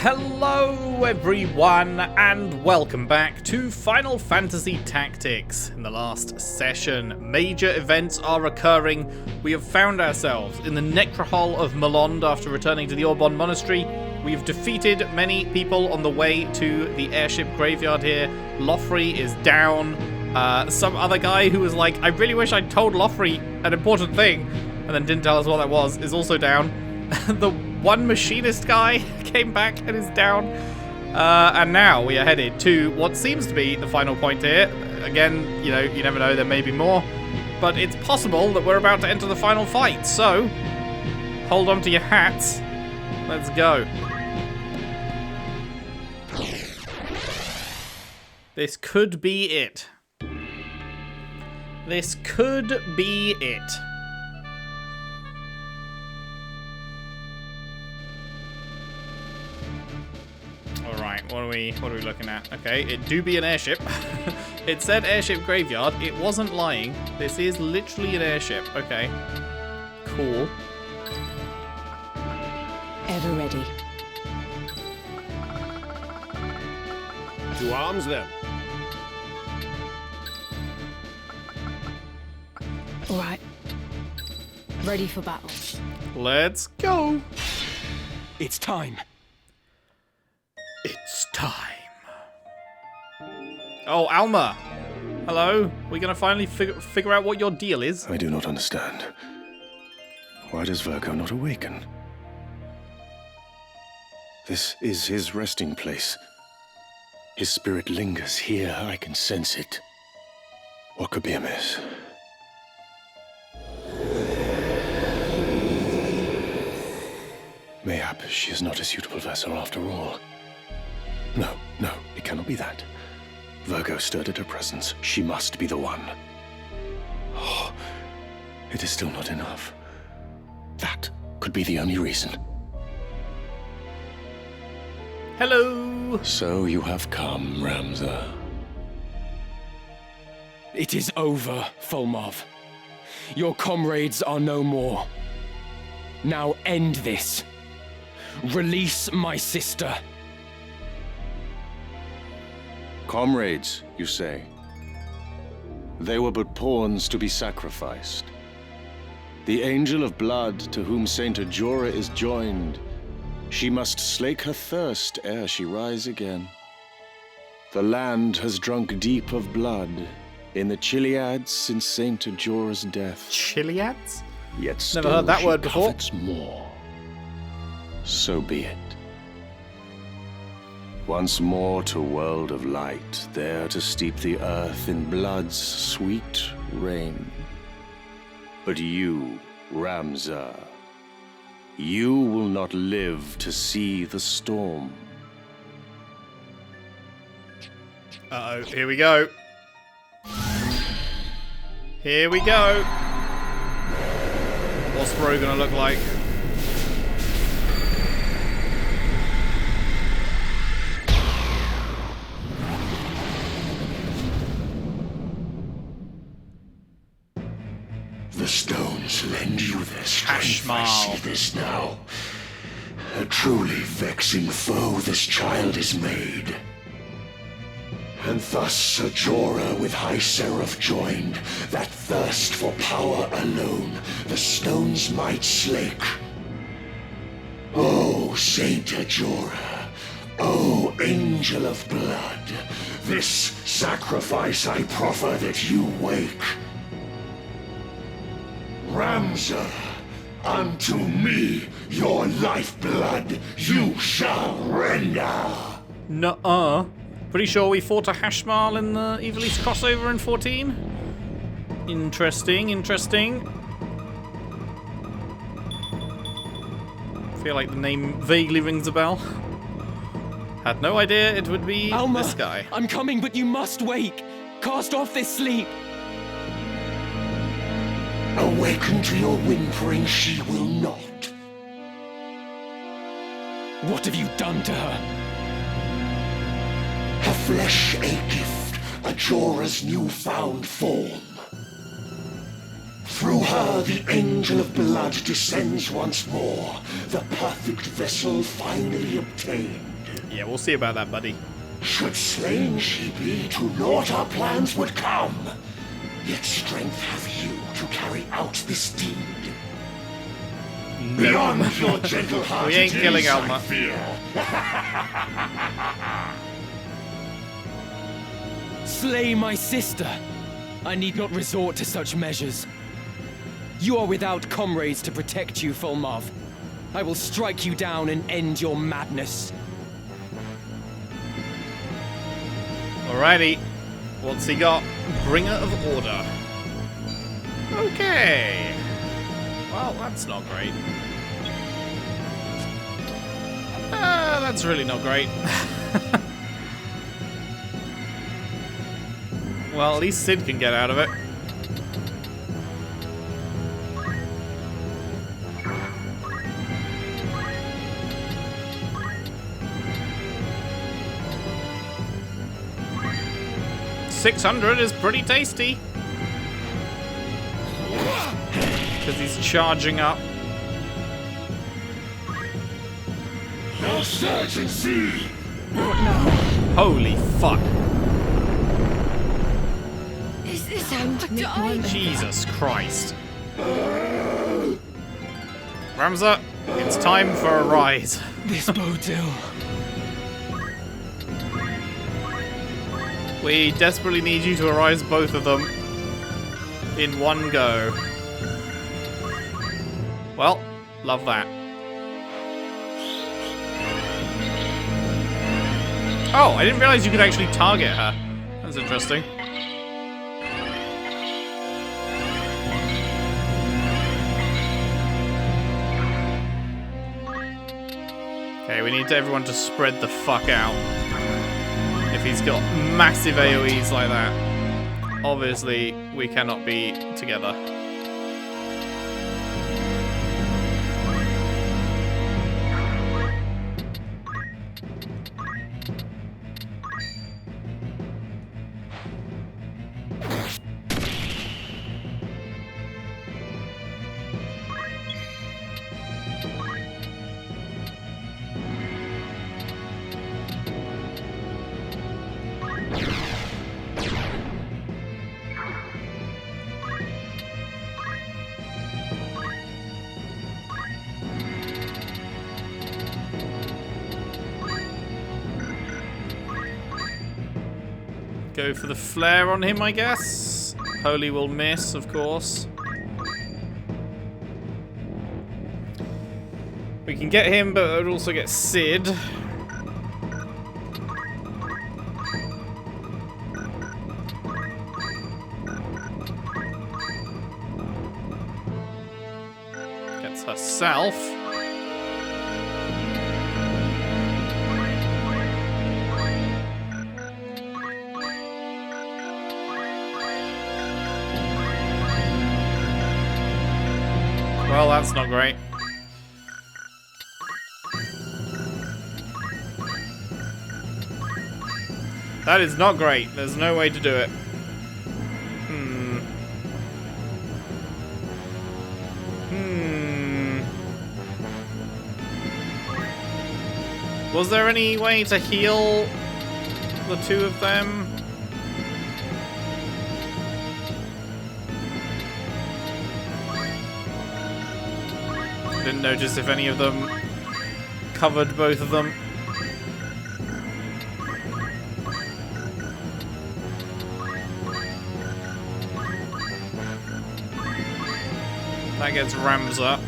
Hello everyone and welcome back to Final Fantasy Tactics. In the last session, major events are occurring. We have found ourselves in the Necrohol of Malond after returning to the Orbon Monastery. We have defeated many people on the way to the airship graveyard here. Lothry is down. Some other guy who was like, I really wish I'd told Lothry an important thing, and then didn't tell us what that was, is also down. The one machinist guy came back and is down. And now we are headed to what seems to be the final point here. Again, you know, you never know, there may be more. But it's possible that we're about to enter the final fight. So, hold on to your hats. Let's go. This could be it. This could be it. Alright, what are we looking at? Okay, it do be an airship. It said airship graveyard. It wasn't lying. This is literally an airship. Okay. Cool. Ever ready. To arms then. Alright. Ready for battle. Let's go. It's time. It's time. Oh, Alma. Hello. We're gonna finally figure out what your deal is. I do not understand. Why does Virgo not awaken? This is his resting place. His spirit lingers here. I can sense it. What could be amiss? Mayhap she is not a suitable vessel after all. No, it cannot be that. Virgo stirred at her presence. She must be the one. Oh, it is still not enough. That could be the only reason. Hello. So you have come, Ramza. It is over, Fulmov. Your comrades are no more. Now end this. Release my sister. Comrades, you say? They were but pawns to be sacrificed. The Angel of Blood to whom Saint Ajora is joined, she must slake her thirst ere she rise again. The land has drunk deep of blood in the Chiliads since Saint Ajora's death. Chiliads? Yet still Never heard that she word before. covets more. So be it. Once more to world of light, there to steep the earth in blood's sweet rain. But you, Ramza, you will not live to see the storm. Uh-oh, here we go. Here we go. What's Bro gonna look like? The stones lend you their strength. I see this now. A truly vexing foe this child is made. And thus Ajora with High Seraph joined, that thirst for power alone the stones might slake. O Saint Ajora, O Angel of Blood, this sacrifice I proffer that you wake. Ramza, unto me your lifeblood you shall render. Nuh-uh. Pretty sure we fought a Hashmal in the Ivalice crossover in 14. Interesting. Feel like the name vaguely rings a bell. Had no idea it would be Alma, this guy. I'm coming, but you must wake. Cast off this sleep. Awaken to your whimpering she will not. What have you done to her? Her flesh a gift, Ajora's newfound form. Through her the Angel of Blood descends once more, the perfect vessel finally obtained. Yeah, we'll see about that, buddy. Should slain she be, to naught our plans would come. Yet strength have you to carry out this deed. Beyond your gentle heart, We ain't killing Alma. I fear. Slay my sister. I need not resort to such measures. You are without comrades to protect you, Fulmov. I will strike you down and end your madness. Alrighty. What's he got? Bringer of Order. Okay. Well, that's not great. That's really not great. Well, at least Sid can get out of it. $600 is pretty tasty. Because he's charging up. Now search and see. Holy fuck. Is this how Jesus Christ. Ramza, it's time for a rise. This bodes ill. We desperately need you to arise both of them in one go. Well, love that. Oh, I didn't realize you could actually target her. That's interesting. Okay, we need everyone to spread the fuck out. If he's got massive AoEs like that, obviously we cannot be together. Go for the flare on him, I guess. Holy will miss, of course. We can get him, but it would also get Sid. Gets herself. Well, that's not great. That is not great. There's no way to do it. Was there any way to heal the two of them? Didn't notice if any of them covered both of them. That gets Ramza.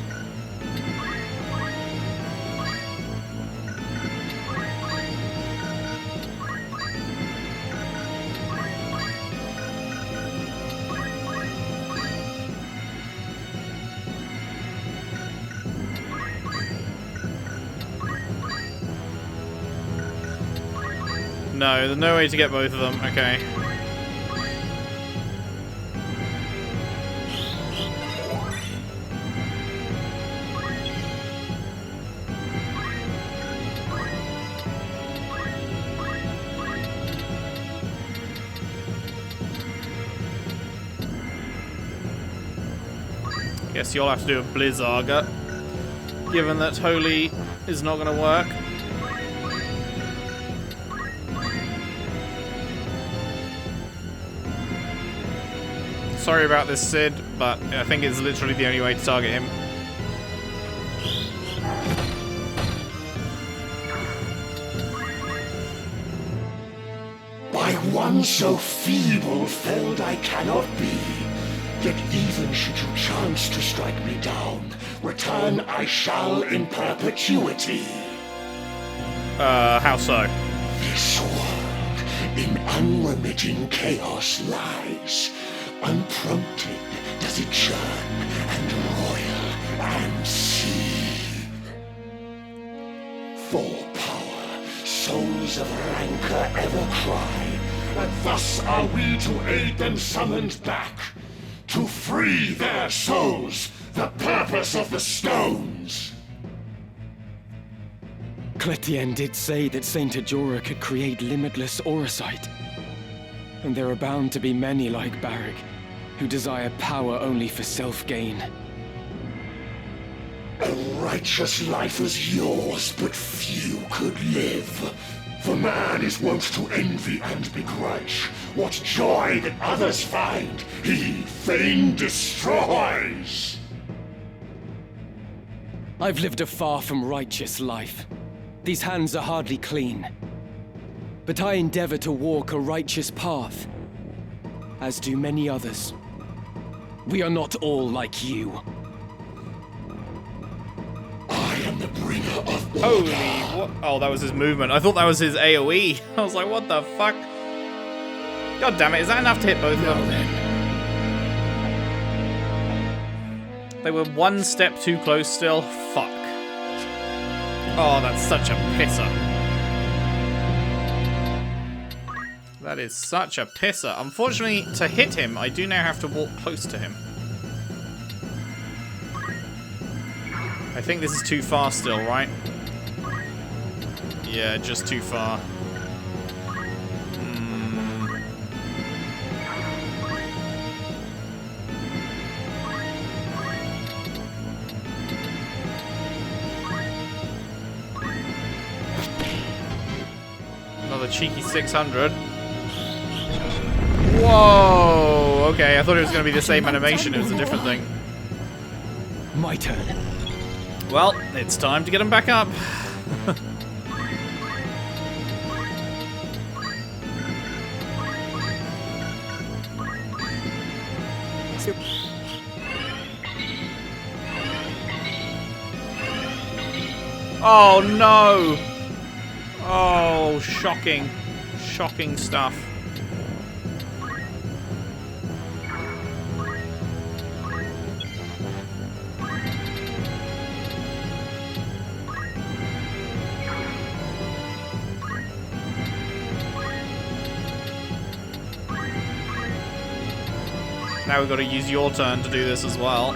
No, there's no way to get both of them. Okay. Guess you'll have to do a Blizzarga, given that Holy is not going to work. Sorry about this, Sid, but I think it's literally the only way to target him. By one so feeble-felled I cannot be. Yet even should you chance to strike me down, return I shall in perpetuity. How so? This world in unremitting chaos lies. Unprompted does it churn and roil and seethe. For power, souls of rancor ever cry, and thus are we to aid them summoned back. To free their souls, the purpose of the stones. Cletien did say that Saint Ajora could create limitless auracite. And there are bound to be many like Barrick, who desire power only for self-gain. A righteous life is yours, but few could live. For man is wont to envy and begrudge. What joy that others find, he fain destroys. I've lived a far from righteous life. These hands are hardly clean. But I endeavor to walk a righteous path, as do many others. We are not all like you. I am the bringer of order. Holy, what? Oh, that was his movement. I thought that was his AoE. I was like, what the fuck? God damn it, is that enough to hit both of them? They were one step too close still. Fuck. Oh, that's such a pisser. That is such a pisser. Unfortunately, to hit him, I do now have to walk close to him. I think this is too far still, right? Yeah, just too far. Another cheeky 600. Whoa! Okay, I thought it was going to be the same animation. It was a different thing. My turn. Well, it's time to get him back up. Oh no! Oh, shocking. Shocking stuff. Now we've got to use your turn to do this as well.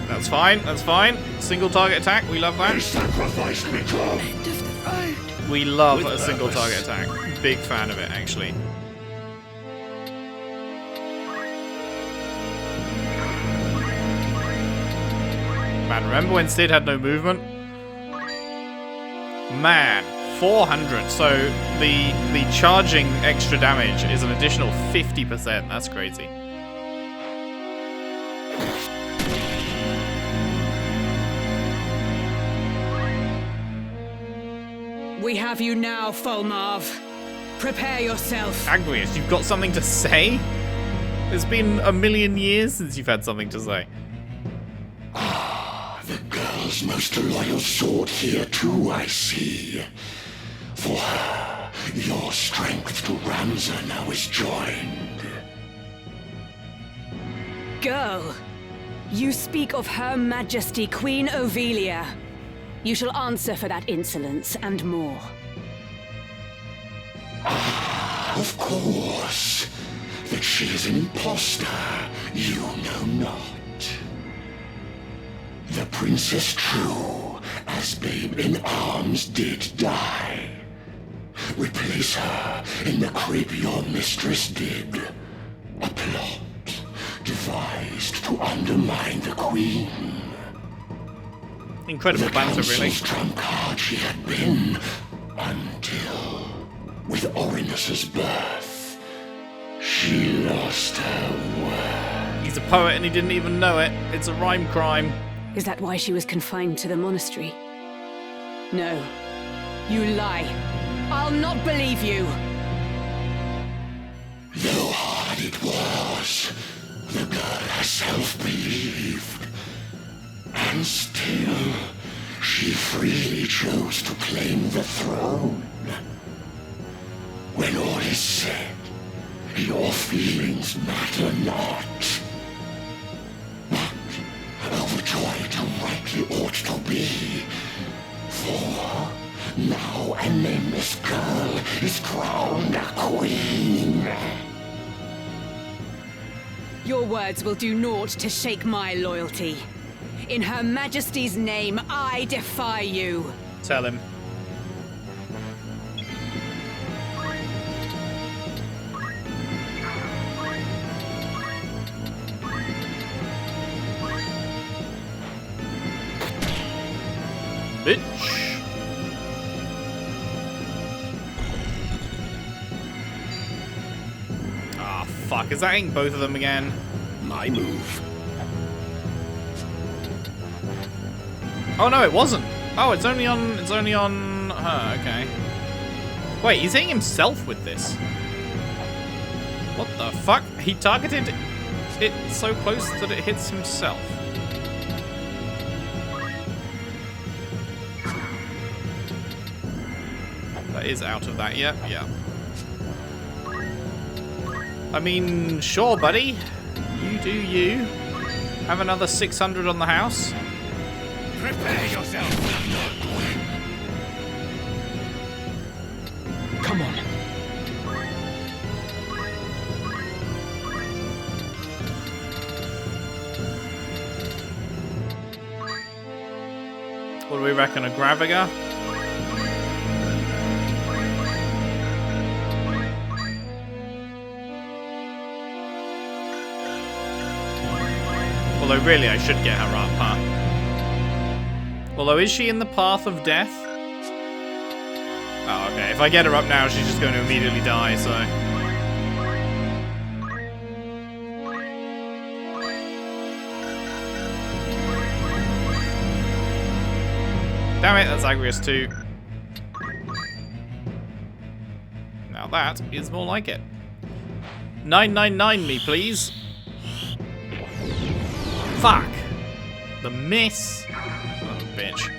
That's fine, that's fine. Single target attack, we love that. Sacrifice me, God. End of the road. We love a single target attack. Big fan of it, actually. Man, remember when Sid had no movement? Man, 400. So the charging extra damage is an additional 50%. That's crazy. We have you now, Fulmarv. Prepare yourself. Agrius, you've got something to say? It's been a million years since you've had something to say. The girl's most loyal sword here too, I see. For her, your strength to Ramza now is joined. Girl, you speak of Her Majesty Queen Ovelia. You shall answer for that insolence and more. Of course. That she is an impostor, you know not. The princess true, as babe in arms did die. Replace her in the crib your mistress did. A plot devised to undermine the queen. Incredible banter, really. The trump card she had been, until, with Orinus's birth, she lost her word. He's a poet and he didn't even know it. It's a rhyme crime. Is that why she was confined to the monastery? No. You lie. I'll not believe you. Though hard it was, the girl herself believed. And still, she freely chose to claim the throne. When all is said, your feelings matter not. But overjoyed how rightly ought to be. For now a nameless girl is crowned a queen. Your words will do naught to shake my loyalty. In Her Majesty's name, I defy you. Tell him. Bitch. Ah, fuck. Is that ain't both of them again? My move. Oh no, it wasn't. Oh, it's only on her. Okay. Wait, he's hitting himself with this. What the fuck? He targeted it so close that it hits himself. That is out of that, yeah. I mean, sure, buddy. You do you. Have another 600 on the house. Prepare yourself. Come on. What do we reckon, a Graviga? Although really I should get her up, huh? Although, is she in the path of death? Oh, okay. If I get her up now, she's just going to immediately die, so... Damn it, that's Agrius too. Now that is more like it. 999 me, please. Fuck. The miss. Son of a bitch.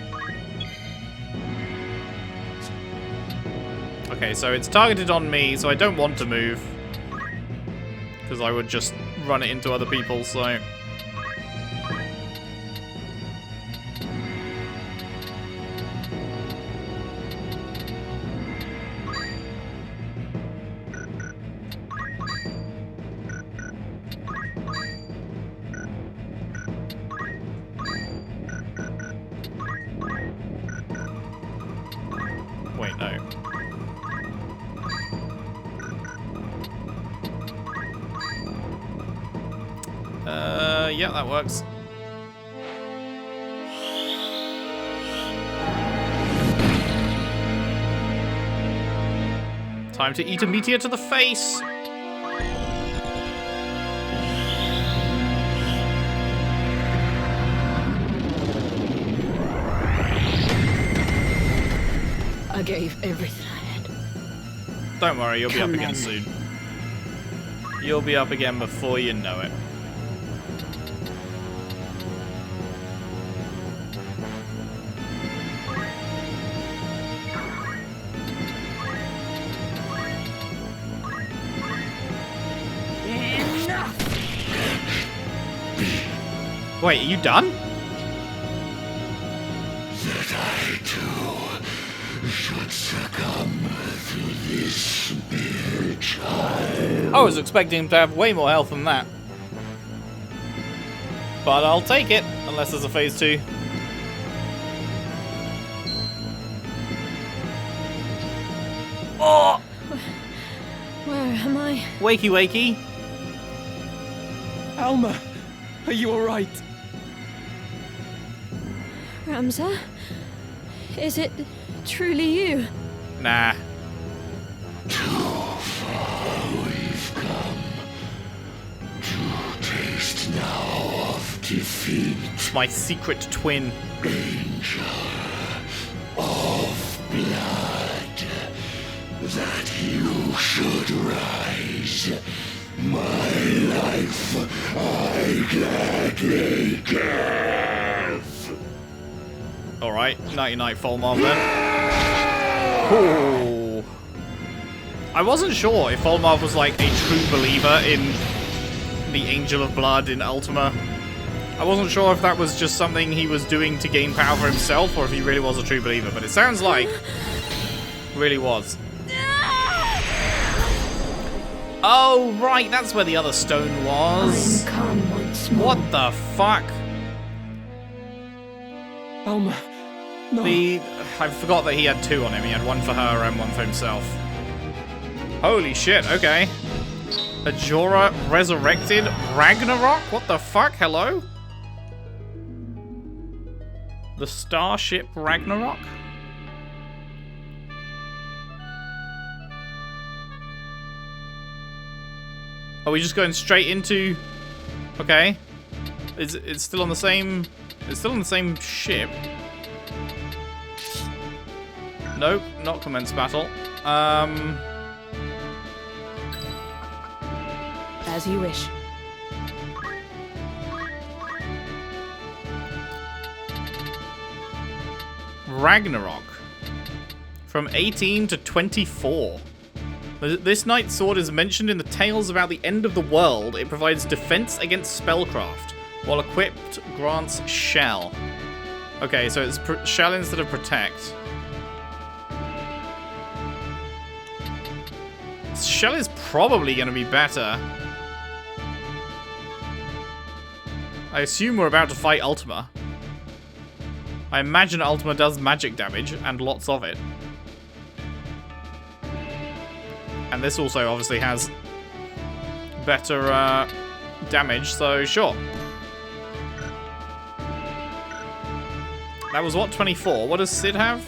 Okay, so it's targeted on me, so I don't want to move. Because I would just run it into other people, so... Wait, no. Yeah, that works. Time to eat a meteor to the face! I gave everything I had. Don't worry, you'll be up Come again on. soon. You'll be up again before you know it. Wait, are you done? That I too should succumb to this mere child. I was expecting him to have way more health than that. But I'll take it, unless there's a phase 2. Oh! Where am I? Wakey, wakey. Alma, are you alright? Ramza? Is it truly you? Nah. We've come to taste now of defeat. It's my secret twin. Angel of blood, that you should rise. My life I gladly give. Alright, nighty-night, Folmarv then. Ooh. I wasn't sure if Folmarv was like a true believer in the Angel of Blood in Ultima. I wasn't sure if that was just something he was doing to gain power for himself, or if he really was a true believer, but it sounds like really was. Oh, right, that's where the other stone was. Come once more. What the fuck? Alma, no. I forgot that he had two on him. He had one for her and one for himself. Holy shit, okay. Ajora resurrected Ragnarok? What the fuck? Hello? The starship Ragnarok? Are we just going straight into... Okay. It's still on the same... It's still on the same ship. Nope, not commence battle. As you wish. Ragnarok. From 18 to 24. This knight's sword is mentioned in the tales about the end of the world. It provides defense against spellcraft, while equipped grants shell. Okay, so it's shell instead of protect. Shell is probably going to be better. I assume we're about to fight Ultima. I imagine Ultima does magic damage, and lots of it. And this also obviously has better damage, so sure. That was what, 24? What does Cid have?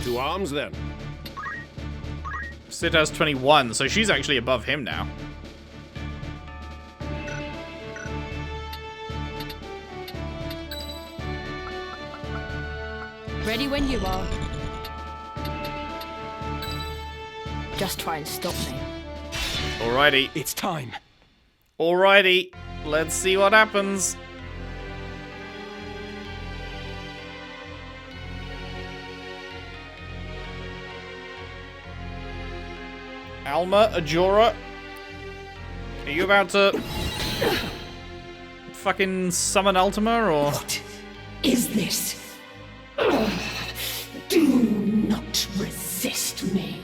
To arms, then. Cid has 21, so she's actually above him now. Ready when you are. Just try and stop me. Alrighty. It's time. Alrighty. Let's see what happens. Alma, Ajora, are you about to fucking summon Ultima, or? What is this? Do not resist me.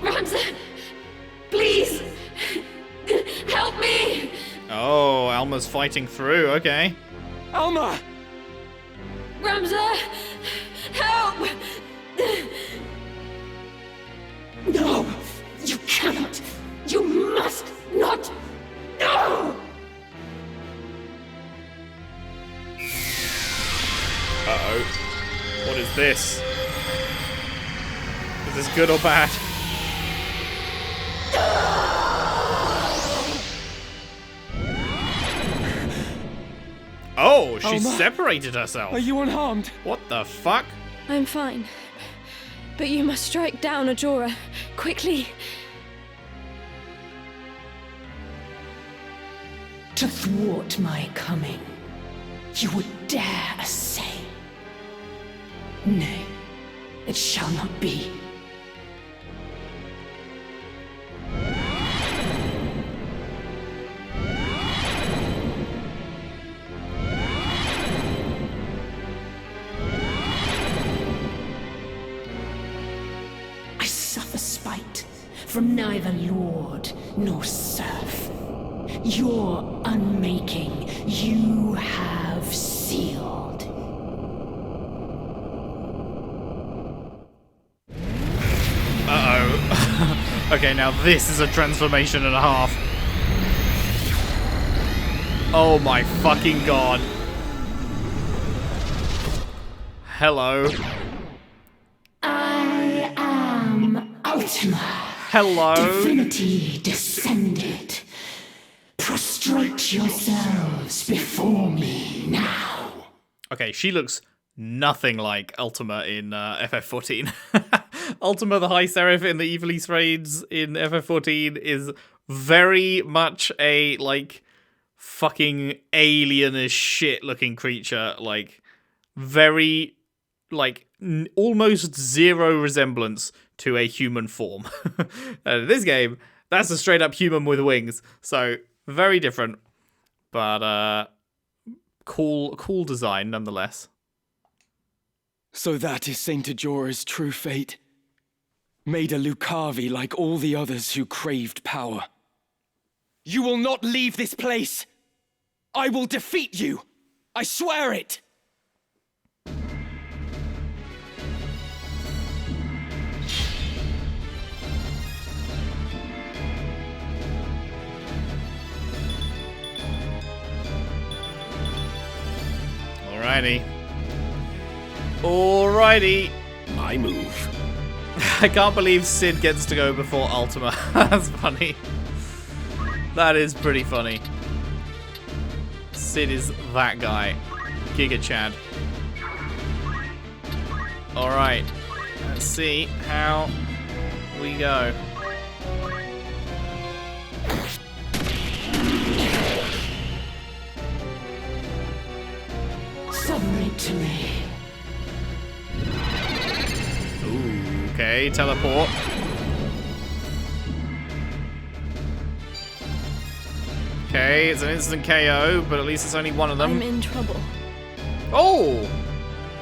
Ramza, please, help me! Oh, Alma's fighting through, okay. Alma! Ramza, help! No, you cannot. You must not. No! Uh-oh. What is this? Is this good or bad? Oh, she Alma, separated herself. Are you unharmed? What the fuck? I'm fine. But you must strike down Ajora. Quickly. To thwart my coming, you would dare essay. Nay, it shall not be. from neither lord nor serf. Your unmaking you have sealed. Uh-oh. Okay, now this is a transformation and a half. Oh my fucking god. Hello. I am Ultima. Hello. Divinity descended. Prostrate yourselves before me now. Okay, she looks nothing like Ultima in FF14. Ultima the High Seraph in the Ivalice raids in FF14 is very much a, like, fucking alien as shit looking creature. Like, very, like, almost zero resemblance to a human form. And in this game, that's a straight up human with wings. So, very different. But, cool design nonetheless. So that is Saint Ajora's true fate. Made a Lucavi like all the others who craved power. You will not leave this place! I will defeat you! I swear it! Alrighty. Alrighty. My move. I can't believe Cid gets to go before Ultima. That's funny. That is pretty funny. Cid is that guy. Giga Chad. Alright. Let's see how we go. Submit to me. Ooh, okay, teleport. Okay, it's an instant KO, but at least it's only one of them. I'm in trouble. Oh!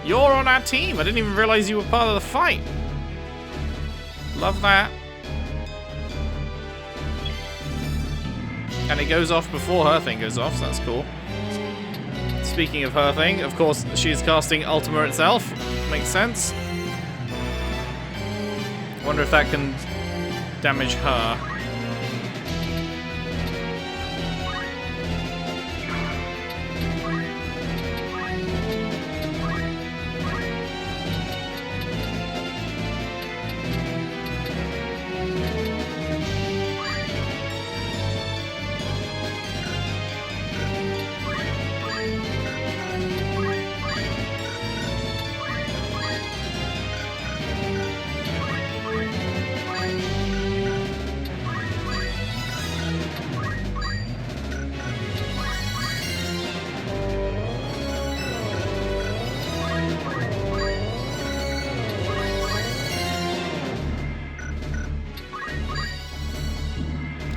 You're on our team. I didn't even realize you were part of the fight. Love that. And it goes off before her thing goes off, so that's cool. Speaking of her thing, of course, she's casting Ultima itself. Makes sense. Wonder if that can damage her.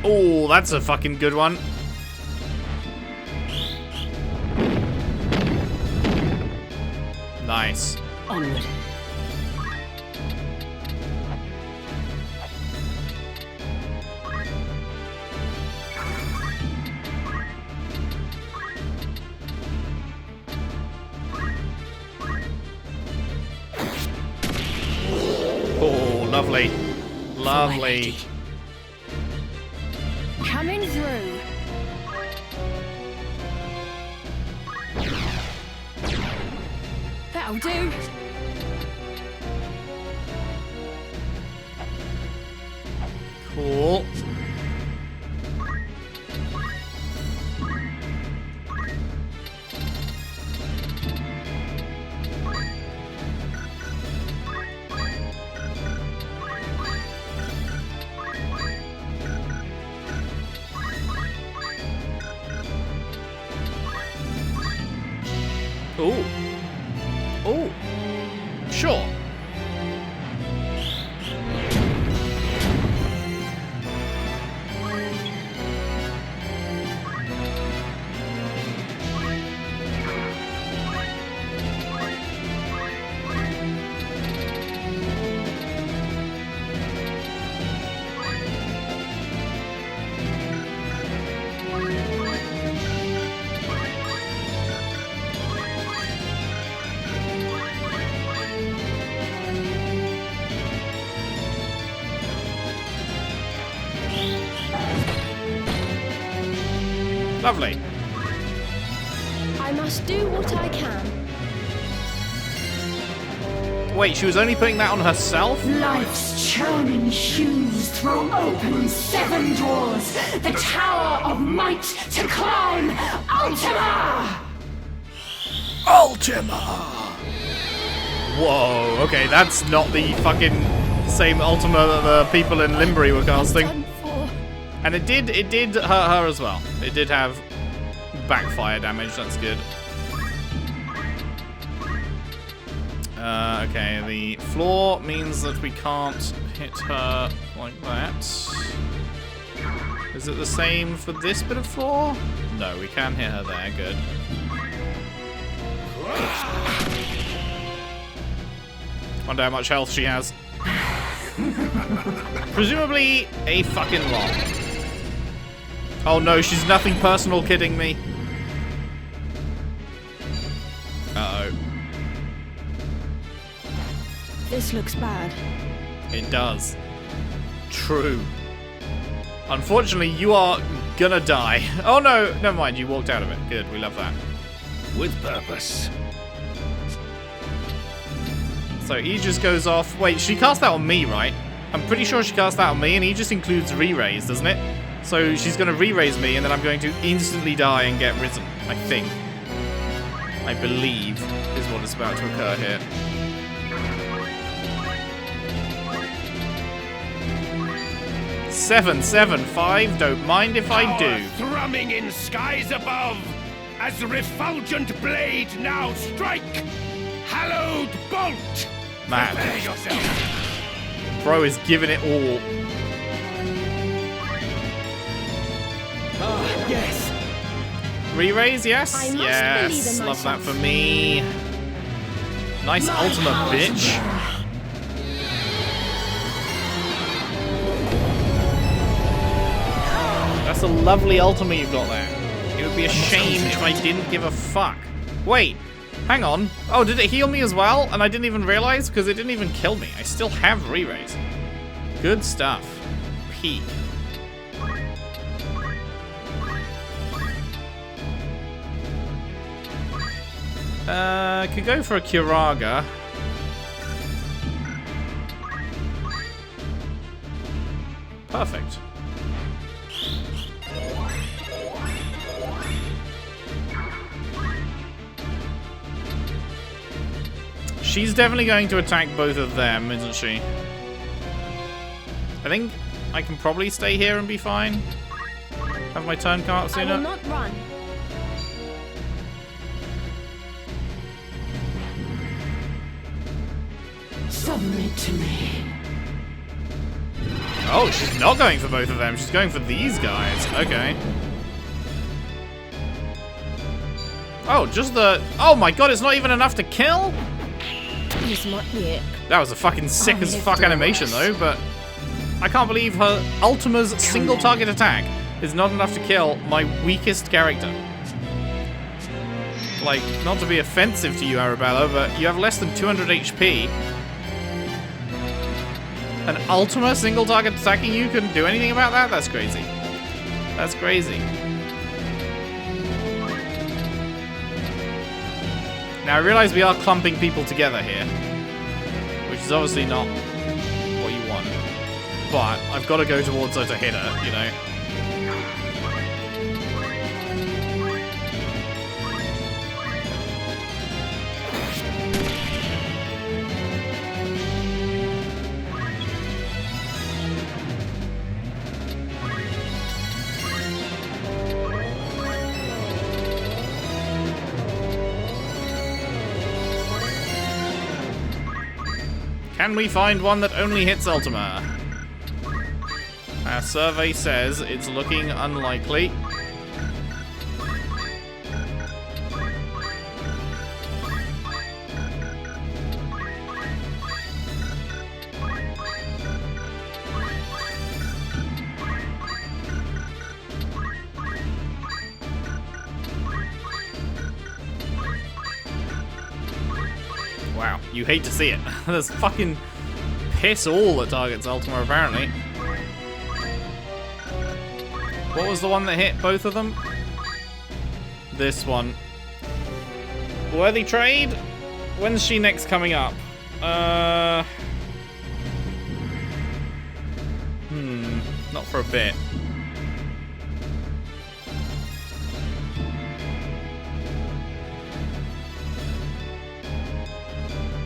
Oh, that's a fucking good one. Nice. Onward. Oh, lovely. Lovely. Coming through. That'll do. Cool. Ooh. Ooh. Sure. Lovely. I must do what I can. Wait, she was only putting that on herself? Life's churning hues throw open 7 doors. The tower of might to climb. Ultima! Ultima! Whoa, okay, that's not the fucking same Ultima that the people in Limbury were casting. Done for. And it did hurt her as well. It did have backfire damage, that's good. Okay, the floor means that we can't hit her like that. Is it the same for this bit of floor? No, we can hit her there, good. Wonder how much health she has. Presumably a fucking lot. Oh no, she's nothing personal kidding me. Uh-oh. This looks bad. It does. True. Unfortunately, you are gonna die. Oh no, never mind, you walked out of it. Good, we love that. With purpose. So he just goes off. Wait, she cast that on me, right? I'm pretty sure she cast that on me, and he just includes re-raise, doesn't it? So she's gonna re-raise me, and then I'm going to instantly die and get risen, I think. I believe is what is about to occur here. Seven, 5. Don't mind if I do. Thrumming in skies above, as refulgent blade now strike. Hallowed bolt. Man, Prepare yourself. bro is giving it all. Ah, yes. Re-raise, yes? I must believe Yes, in love that myself. for me. Nice Ultima, bitch. That's a lovely Ultima you've got there. It would be a shame if I didn't give a fuck. Wait, hang on. Oh, did it heal me as well? And I didn't even realize? Because it didn't even kill me. I still have re-raise. Good stuff. Peak. Could go for a Kiraga. Perfect. She's definitely going to attack both of them, isn't she? I think I can probably stay here and be fine. Have my turn come up I will sooner. not run. Submit to me. Oh, she's not going for both of them. She's going for these guys. Okay. Oh, just the... Oh my god, it's not even enough to kill? Use my yick. That was a fucking sick as fuck animation though, but... I can't believe her Ultima's single target attack is not enough to kill my weakest character. Like, not to be offensive to you, Arabella, but you have less than 200 HP. An Ultima single target attacking you couldn't do anything about that? That's crazy. That's crazy. Now I realize we are clumping people together here, which is obviously not what you want. But I've got to go towards her to hit her, you know. Can we find one that only hits Ultima? Our survey says it's looking unlikely. Wow, you hate to see it. There's fucking piss all that targets Ultima, apparently. What was the one that hit both of them? This one. Worthy trade? When's she next coming up? Not for a bit.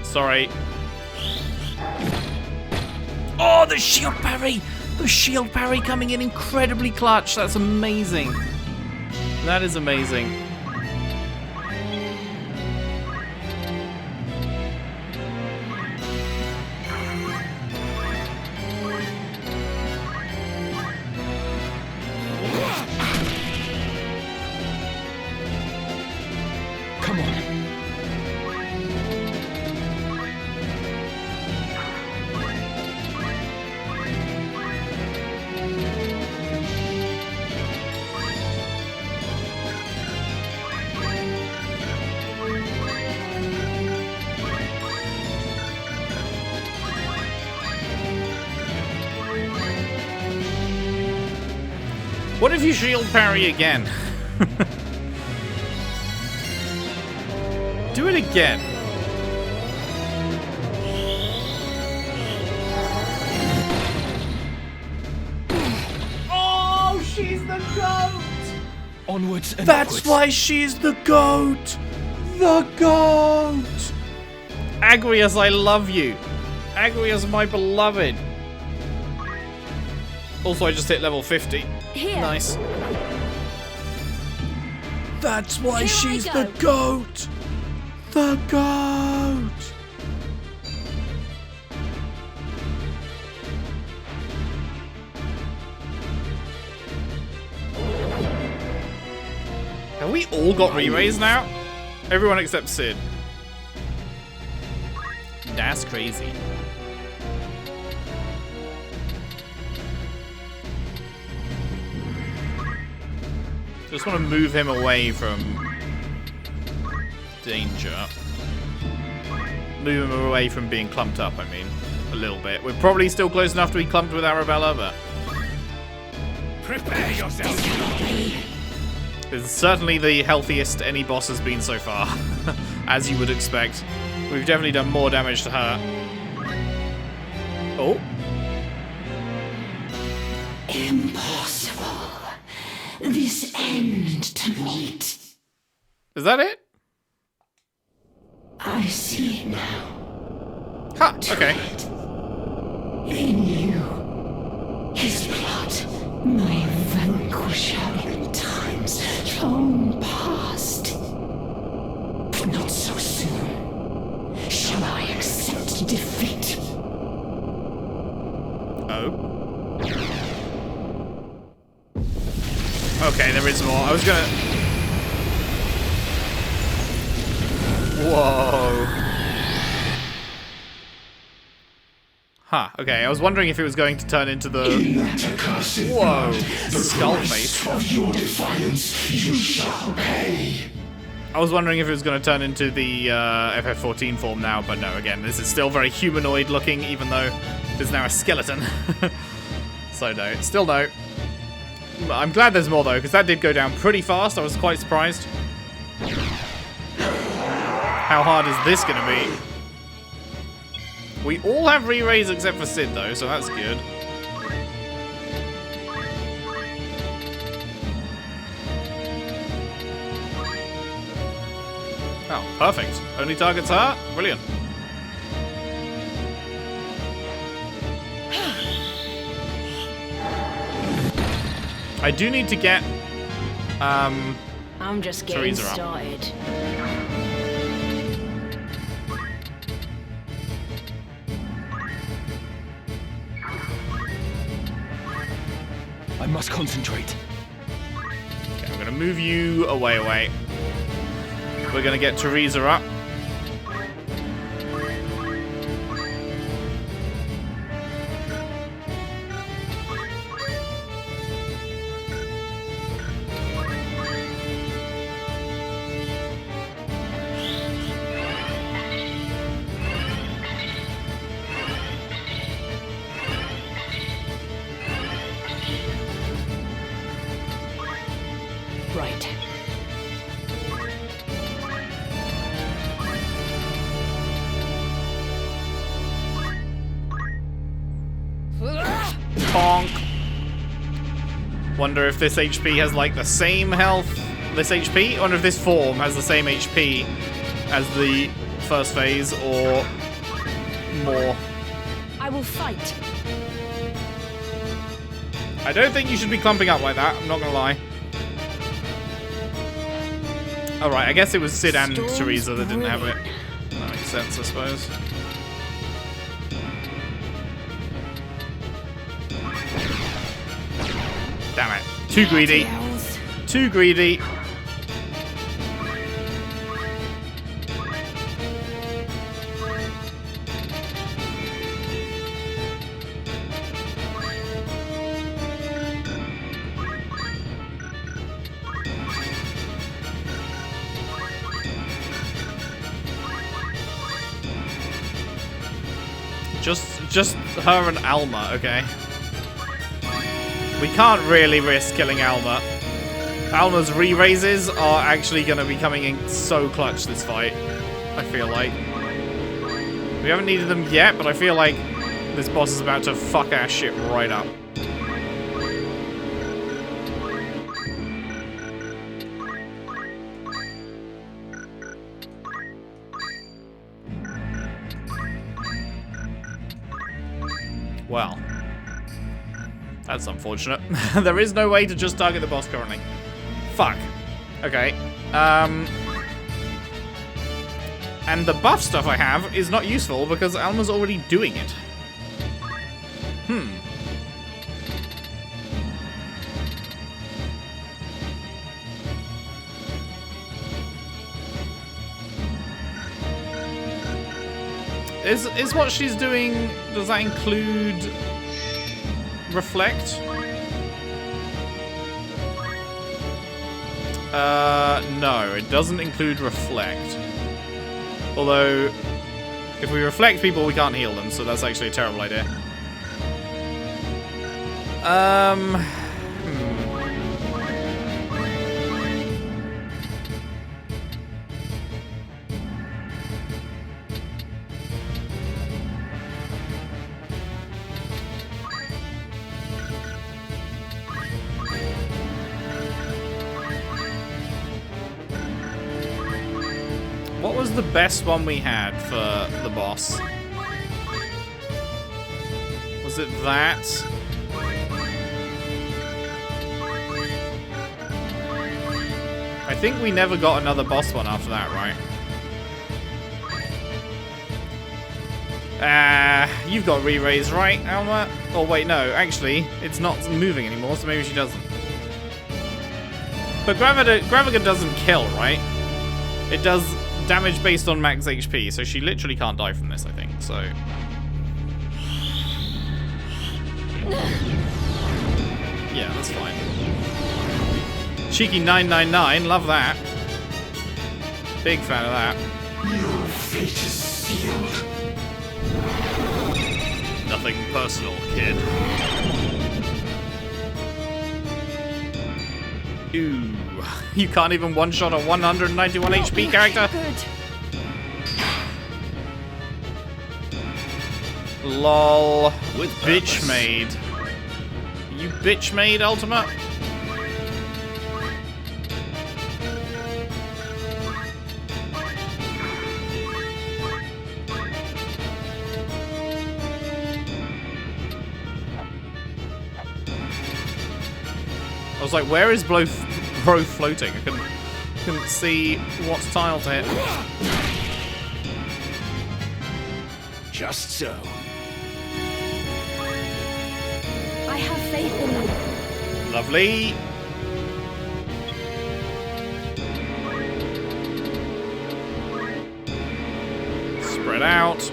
Sorry. Oh, the shield parry! The shield parry coming in incredibly clutch. That's amazing. That is amazing. Come on. What if you shield parry again? Do it again. Oh, she's the goat! Onwards and That's upwards. why she's the goat! The goat! Agrias, I love you. Agrias, my beloved. Also, I just hit level 50. Here. Nice. That's why Here she's I go. the goat! The goat! Have we all got re-raise now? Everyone except Sid. That's crazy. Just want to move him away from danger. Move him away from being clumped up, I mean. A little bit. We're probably still close enough to be clumped with Arabella, but... Prepare yourself. It's certainly the healthiest any boss has been so far. As you would expect. We've definitely done more damage to her. Oh. Impossible. This end to meet. Is that it? I see it now. Ha! Okay. In you. His blood. My vanquisher in times long past. But not so soon. Shall I accept defeat? Oh. Okay, there is more. I was gonna... Whoa. Huh, okay. I was wondering if it was going to turn into the... Whoa. Skull face. Of your defiance, you shall pay. I was wondering if it was going to turn into the FF14 form now, but no, again, this is still very humanoid looking, even though there's now a skeleton. So no, still no. I'm glad there's more though, because that did go down pretty fast. I was quite surprised. How hard is this going to be? We all have re-raise except for Sid though, so that's good. Oh, perfect. Only targets her? Brilliant. I do need to get I'm just getting Teresa up. started. I must concentrate. Okay, I'm gonna move you away. We're gonna get Teresa up. Right. Wonder if this HP has like the same health, this HP? I wonder if this form has the same HP as the first phase or more. I will fight. I don't think you should be clumping up like that, I'm not gonna lie. Alright, I guess it was Sid and Teresa that didn't have it. That makes sense, I suppose. Damn it. Too greedy. Too greedy. Just her and Alma, okay. We can't really risk killing Alma. Alma's re-raises are actually going to be coming in so clutch this fight, I feel like. We haven't needed them yet, but I feel like this boss is about to fuck our shit right up. Well, that's unfortunate. There is no way to just target the boss currently. Fuck. Okay. And the buff stuff I have is not useful because Alma's already doing it. Is what she's doing, does that include reflect? No, it doesn't include reflect. Although, if we reflect people, we can't heal them, so that's actually a terrible idea. What was the best one we had for the boss? Was it that? I think we never got another boss one after that, right? You've got re-raise, right, Alma? Oh wait, no, actually, it's not moving anymore, so maybe she doesn't. But Graviga doesn't kill, right? It does damage based on max HP, so she literally can't die from this, I think, so... Yeah, that's fine. Cheeky 999, love that. Big fan of that. Your fate is sealed. Nothing personal, kid. Ooh. You can't even one-shot a 191 HP character? Good. Lol. With bitch made. You bitch made, Ultima? I was like, where is Bro floating? I couldn't see what tile to hit. Just so. I have faith in you. Lovely. Spread out.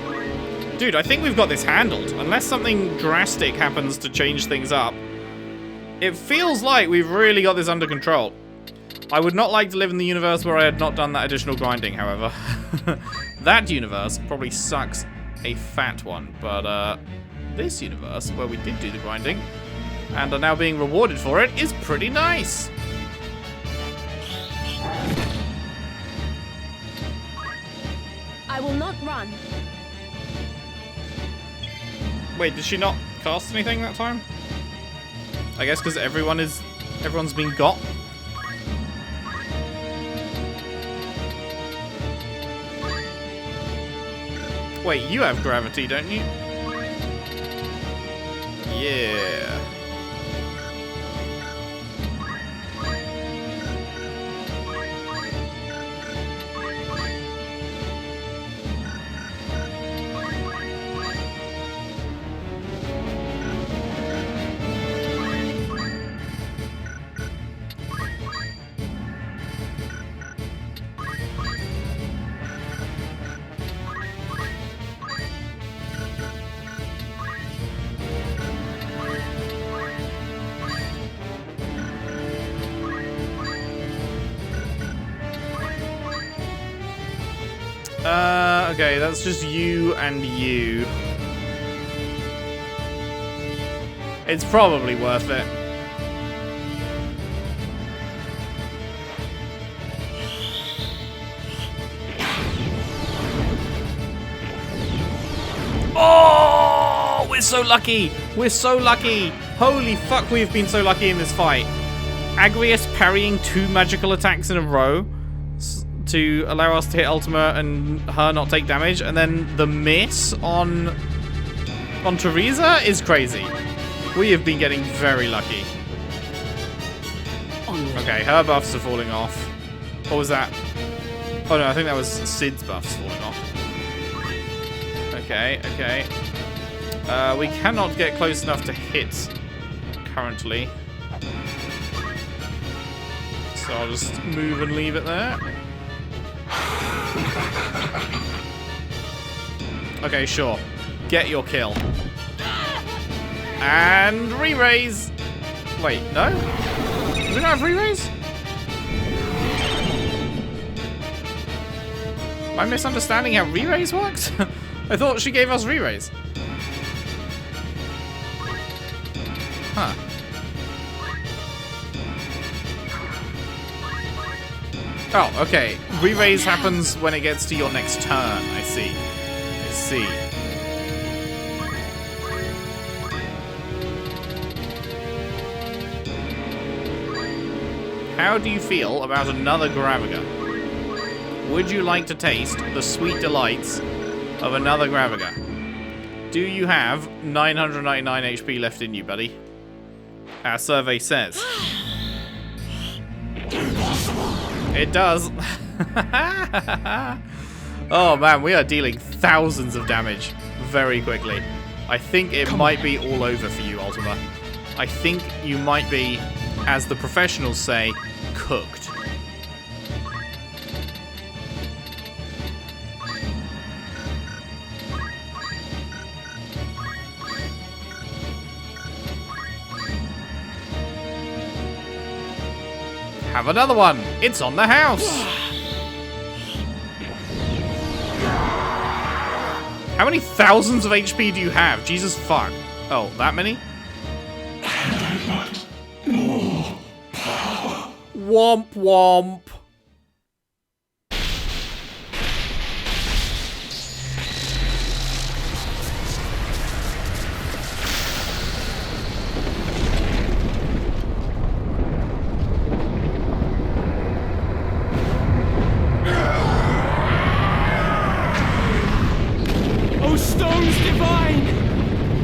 Dude, I think we've got this handled. Unless something drastic happens to change things up. It feels like we've really got this under control. I would not like to live in the universe where I had not done that additional grinding, however. That universe probably sucks a fat one, but this universe, where we did do the grinding, and are now being rewarded for it, is pretty nice. I will not run. Wait, did she not cast anything that time? I guess because everyone is Everyone's been got. Wait, you have gravity, don't you? Yeah. Okay, that's just you and you. It's probably worth it. Oh, we're so lucky. We're so lucky. Holy fuck, we've been so lucky in this fight. Agrius parrying 2 magical attacks in a row to allow us to hit Ultima and her not take damage, and then the miss on Teresa is crazy. We have been getting very lucky. Okay, her buffs are falling off. What was that? Oh no, I think that was Sid's buffs falling off. Okay, okay. We cannot get close enough to hit currently. So I'll just move and leave it there. Okay, sure. Get your kill. And re-raise. Wait, no? Do we not have re-raise? Am I misunderstanding how re-raise works? I thought she gave us re-raise. Huh. Oh, okay. Re-raise happens when it gets to your next turn. I see. I see. How do you feel about another Gravaga? Would you like to taste the sweet delights of another Gravaga? Do you have 999 HP left in you, buddy? Our survey says. It does. Oh man, we are dealing thousands of damage very quickly. I think it might be all over for you, Ultima. I think you might be, as the professionals say, cooked. Have another one. It's on the house. How many thousands of HP do you have? Jesus fuck. Oh, that many? Womp womp. Oh, stones divine!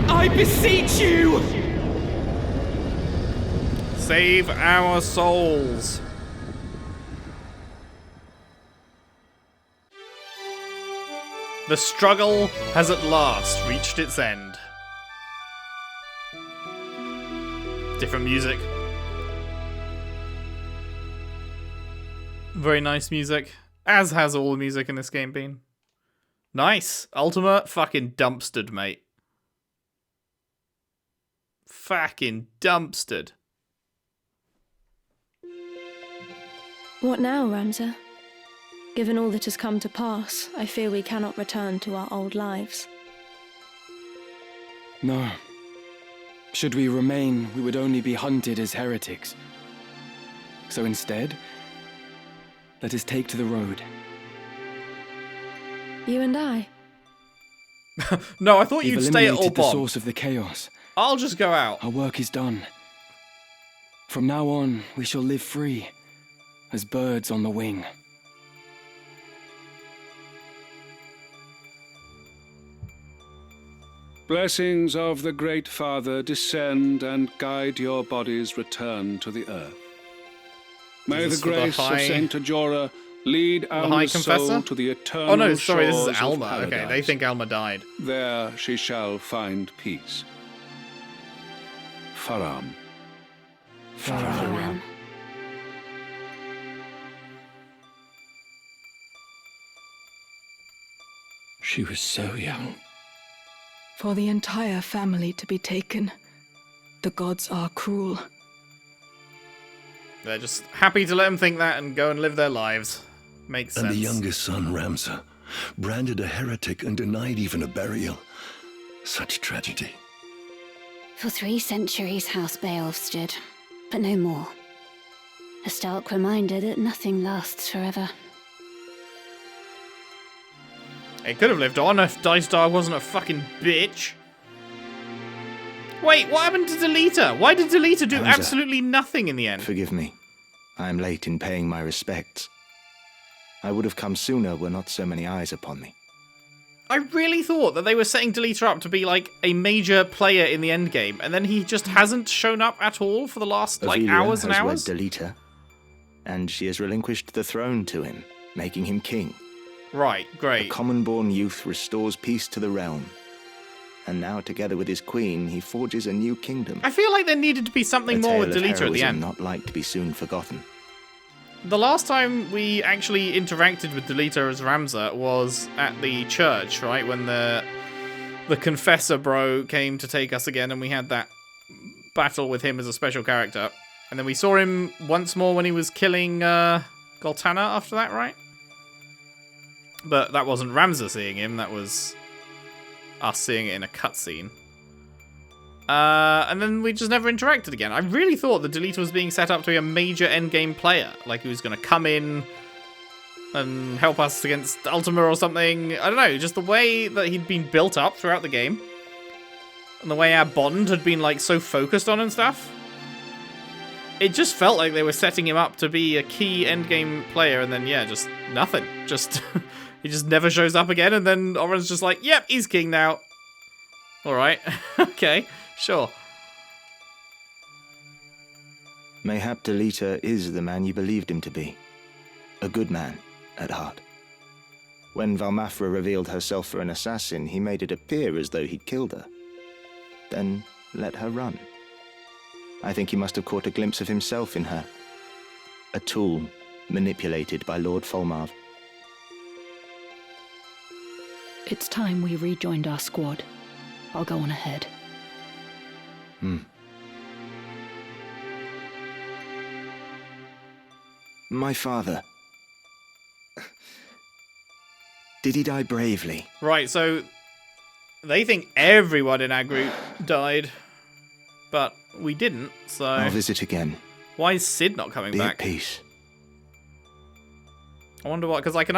I beseech you! Save our souls. The struggle has at last reached its end. Different music. Very nice music. As has all the music in this game been. Nice. Ultima fucking dumpstered, mate. Fucking dumpstered. What now, Ramza? Given all that has come to pass, I fear we cannot return to our old lives. No. Should we remain, we would only be hunted as heretics. So instead, let us take to the road. You and I? No, I thought you'd stay at the Orbon. source of the chaos. I'll just go out. Our work is done. From now on, we shall live free, as birds on the wing. Blessings of the Great Father descend and guide your body's return to the earth. May the grace of Saint Ajora lead our soul to the eternal Oh no, sorry, this is shores of Alma. Okay, paradise. they think Alma died. There she shall find peace. Faram. Faram. She was so young. For the entire family to be taken, the gods are cruel. They're just happy to let them think that and go and live their lives. Makes sense. And the youngest son, Ramza, branded a heretic and denied even a burial. Such tragedy. For 3 centuries, House Beoulve stood, but no more. A stark reminder that nothing lasts forever. It could have lived on if Dystar wasn't a fucking bitch. Wait, what happened to Delita? Why did Delita do Ramza, absolutely nothing in the end? Forgive me. I am late in paying my respects. I would have come sooner were not so many eyes upon me. I really thought that they were setting Delita up to be like a major player in the endgame, and then he just hasn't shown up at all for the last like Ovilia hours and has hours. wed Delita, and she has relinquished the throne to him, making him king. Right, great. The common-born youth restores peace to the realm. And now, together with his queen, he forges a new kingdom. I feel like there needed to be something more with Delita at the end. Not like to be soon forgotten. The last time we actually interacted with Delita as Ramza was at the church, right? When the confessor bro came to take us again, and we had that battle with him as a special character. And then we saw him once more when he was killing Goltana after that, right? But that wasn't Ramza seeing him, that was us seeing it in a cutscene. And then we just never interacted again. I really thought that Delita was being set up to be a major endgame player. Like, he was going to come in and help us against Ultima or something. I don't know, just the way that he'd been built up throughout the game. And the way our bond had been, like, so focused on and stuff. It just felt like they were setting him up to be a key endgame player, and then, yeah, just nothing. Just... He just never shows up again, and then Oren's just like, yep, he's king now. Alright, okay, sure. Mayhap Delita is the man you believed him to be. A good man, at heart. When Valmafra revealed herself for an assassin, he made it appear as though he'd killed her. Then let her run. I think he must have caught a glimpse of himself in her. A tool manipulated by Lord Folmarv. It's time we rejoined our squad. I'll go on ahead. My father. Did he die bravely? Right, so they think everyone in our group died, but we didn't, so... I'll visit again. Why is Sid not coming back? Be at peace. I wonder what, because I can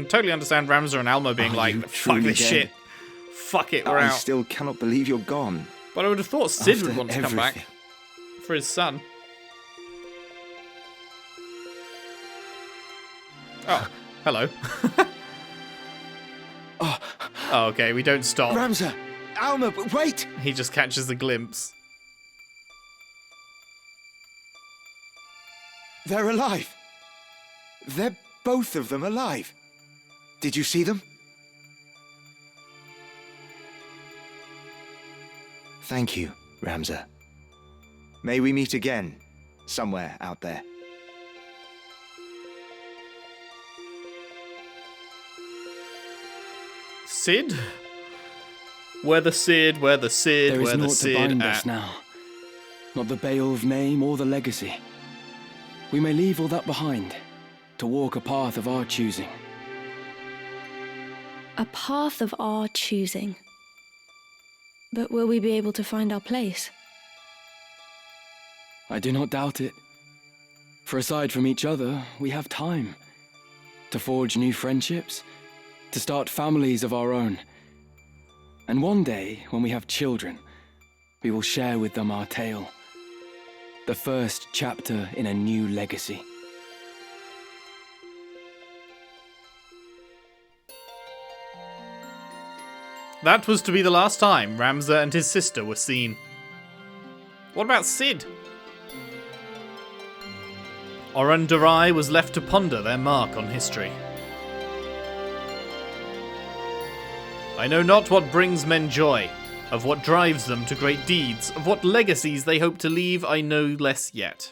totally understand Ramza and Alma being like, fuck this shit. Fuck it, we're out. I still cannot believe you're gone. But I would have thought Sid After would want to come back everything. for his son. Oh, hello. Oh, okay, we don't stop. Ramza! Alma, wait! He just catches the glimpse. They're alive! They're both of them alive. Did you see them? Thank you, Ramza. May we meet again, somewhere out there. Sid? Where the Sid, where the Sid, There is where the naught to Sid bind at? us now. Not the Beoulve name or the legacy. We may leave all that behind, to walk a path of our choosing. A path of our choosing. But will we be able to find our place? I do not doubt it. For aside from each other, we have time. To forge new friendships, to start families of our own. And one day, when we have children, we will share with them our tale. The first chapter in a new legacy. That was to be the last time Ramza and his sister were seen. What about Cid? Oran Durai was left to ponder their mark on history. I know not what brings men joy, of what drives them to great deeds, of what legacies they hope to leave, I know less yet.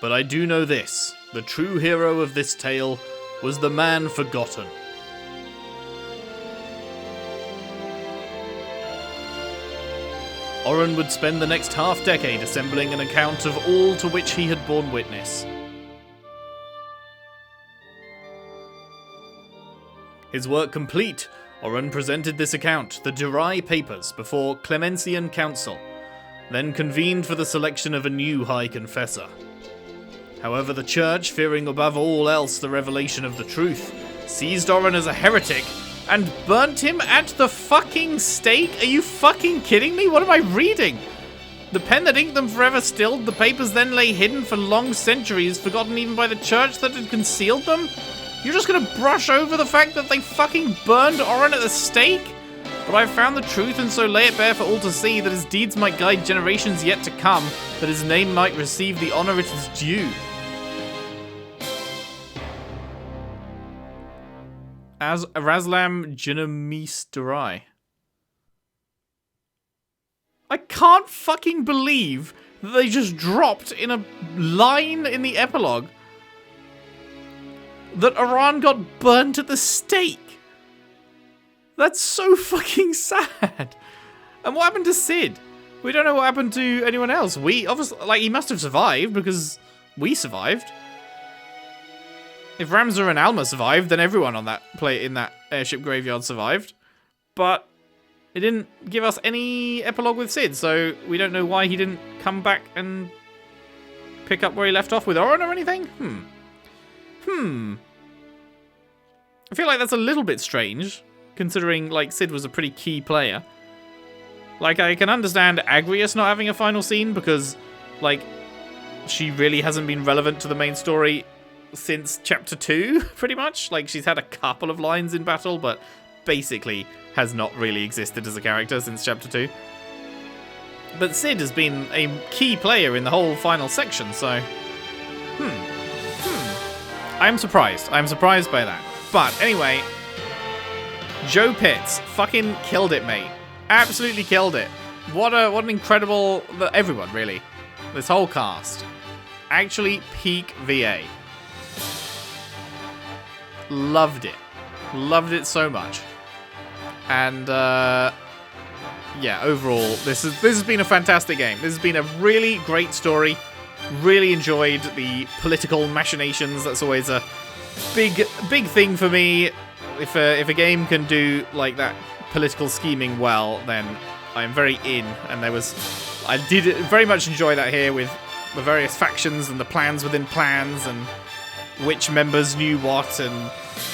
But I do know this, the true hero of this tale was the man forgotten. Oran would spend the next half-decade assembling an account of all to which he had borne witness. His work complete, Oran presented this account, the Durai Papers, before Clemencian Council, then convened for the selection of a new High Confessor. However, the Church, fearing above all else the revelation of the truth, seized Oran as a heretic and burnt him at the fucking stake? Are you fucking kidding me? What am I reading? The pen that inked them forever stilled, the papers then lay hidden for long centuries, forgotten even by the Church that had concealed them? You're just gonna brush over the fact that they fucking burned Oran at the stake? But I've found the truth, and so lay it bare for all to see, that his deeds might guide generations yet to come, that his name might receive the honor it is due. As Razlam Jinamis Durai. I can't fucking believe that they just dropped in a line in the epilogue that Oran got burnt at the stake. That's so fucking sad. And what happened to Cid? We don't know what happened to anyone else. We obviously, like, he must have survived because we survived. If Ramza and Alma survived, then everyone on that in that airship graveyard survived. But it didn't give us any epilogue with Cid, so we don't know why he didn't come back and pick up where he left off with Oran or anything. I feel like that's a little bit strange, considering, like, Cid was a pretty key player. Like, I can understand Agrius not having a final scene because, like, she really hasn't been relevant to the main story since chapter 2, pretty much. Like, she's had a couple of lines in battle, but basically has not really existed as a character since chapter 2. But Cid has been a key player in the whole final section, so... I'm surprised. I'm surprised by that. But anyway, Joe Pitts fucking killed it, mate. Absolutely killed it. What an incredible... Everyone, really. This whole cast. Actually peak VA. Loved it. Loved it so much. And, yeah, overall, this has been a fantastic game. This has been a really great story. Really enjoyed the political machinations. That's always a big thing for me. If a game can do, like, that political scheming well, then I'm very in. And I did very much enjoy that here with the various factions and the plans within plans and which members knew what, and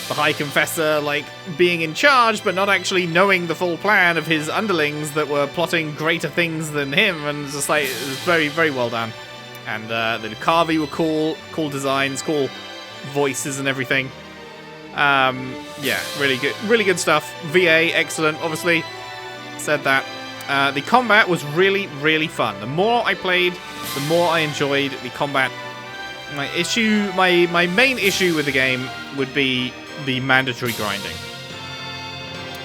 the High Confessor, like, being in charge but not actually knowing the full plan of his underlings that were plotting greater things than him, and it's just like, it was very, very well done. And the Lucavi were cool designs, cool voices and everything. Yeah, really good stuff. VA, excellent, obviously, said that. The combat was really, really fun. The more I played, the more I enjoyed the combat. My main issue with the game would be the mandatory grinding.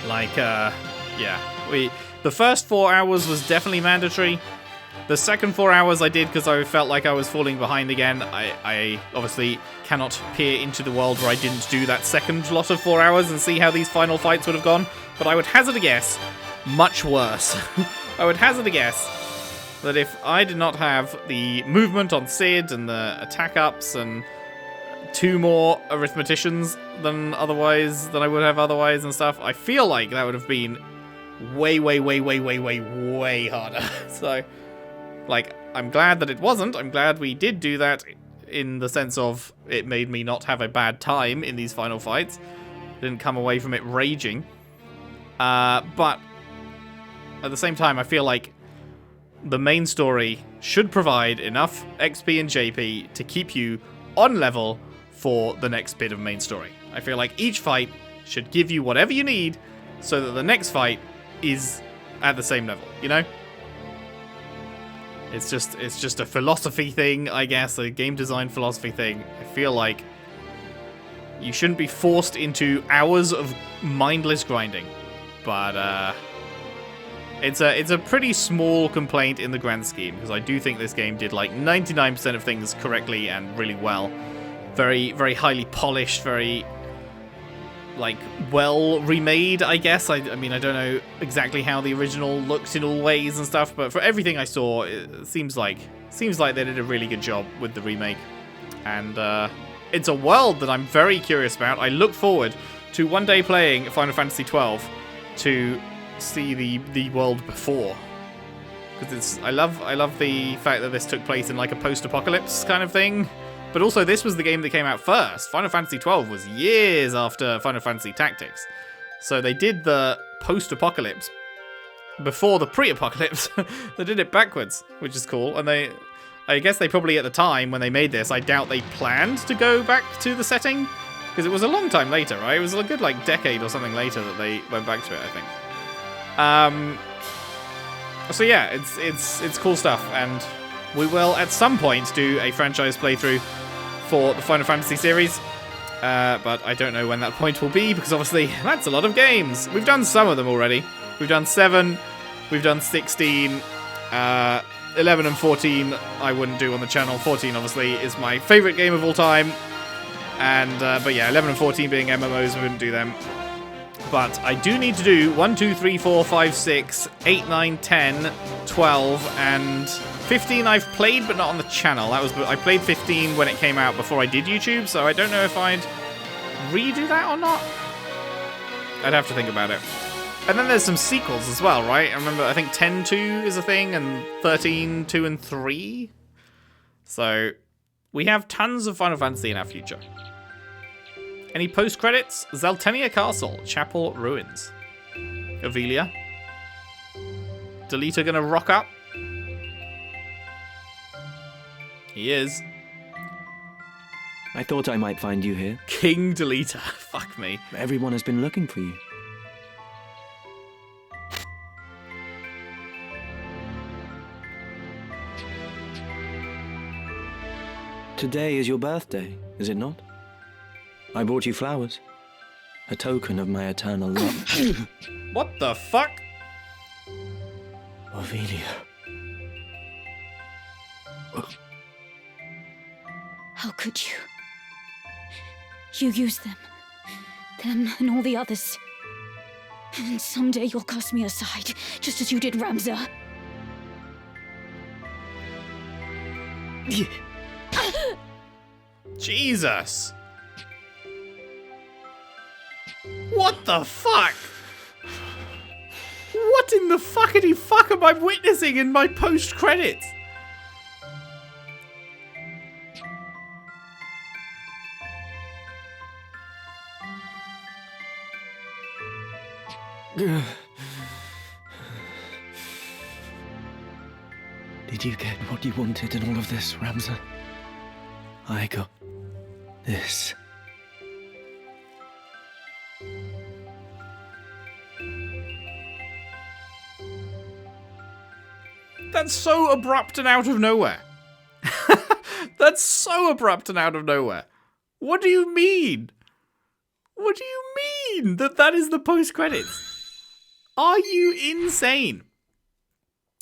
Like, yeah, the first 4 hours was definitely mandatory. The second 4 hours I did because I felt like I was falling behind again. I obviously cannot peer into the world where I didn't do that second lot of 4 hours and see how these final fights would have gone. But I would hazard a guess, much worse. I would hazard a guess that if I did not have the movement on Cid and the attack ups and 2 more arithmeticians than I would have otherwise and stuff, I feel like that would have been way harder. So, like, I'm glad that it wasn't. I'm glad we did do that in the sense of it made me not have a bad time in these final fights. Didn't come away from it raging. But at the same time, I feel like the main story should provide enough XP and JP to keep you on level for the next bit of main story. I feel like each fight should give you whatever you need so that the next fight is at the same level, you know? It's just a philosophy thing, I guess, a game design philosophy thing. I feel like you shouldn't be forced into hours of mindless grinding. But it's a pretty small complaint in the grand scheme, because I do think this game did like 99% of things correctly and really well. Very, very highly polished, very like well remade, I guess. I mean, I don't know exactly how the original looks in all ways and stuff, but for everything I saw, it seems like they did a really good job with the remake. And it's a world that I'm very curious about. I look forward to one day playing Final Fantasy XII to see the world before, because I love the fact that this took place in like a post-apocalypse kind of thing. But also, this was the game that came out first. Final Fantasy XII was years after Final Fantasy Tactics. So they did the post-apocalypse before the pre-apocalypse. They did it backwards, which is cool. And I guess they probably, at the time when they made this, I doubt they planned to go back to the setting, because it was a long time later, right? It was a good like decade or something later that they went back to it, I think. So yeah, it's cool stuff, and we will at some point do a franchise playthrough for the Final Fantasy series, but I don't know when that point will be, because obviously that's a lot of games. We've done some of them already. We've done 7, we've done 16, 11 and 14 I wouldn't do on the channel. 14 obviously is my favourite game of all time, and but yeah, 11 and 14 being MMOs, we wouldn't do them. But I do need to do 1, 2, 3, 4, 5, 6, 8, 9, 10, 12, and 15 I've played, but not on the channel. I played 15 when it came out before I did YouTube, so I don't know if I'd redo that or not. I'd have to think about it. And then there's some sequels as well, right? I remember, I think 10-2 is a thing, and 13-2 and 3. So we have tons of Final Fantasy in our future. Any post-credits? Zaltenia Castle, Chapel Ruins. Avelia. Delita gonna rock up? He is. I thought I might find you here. King Delita. Fuck me. Everyone has been looking for you. Today is your birthday, is it not? I brought you flowers. A token of my eternal love. What the fuck? Avelia. How could you? You use them and all the others. And someday you'll cast me aside, just as you did Ramza. Jesus. What the fuck? What in the fuckity fuck am I witnessing in my post-credits? Did you get what you wanted in all of this, Ramza? I got this. That's so abrupt and out of nowhere. That's so abrupt and out of nowhere. What do you mean? What do you mean that is the post-credits? Are you insane?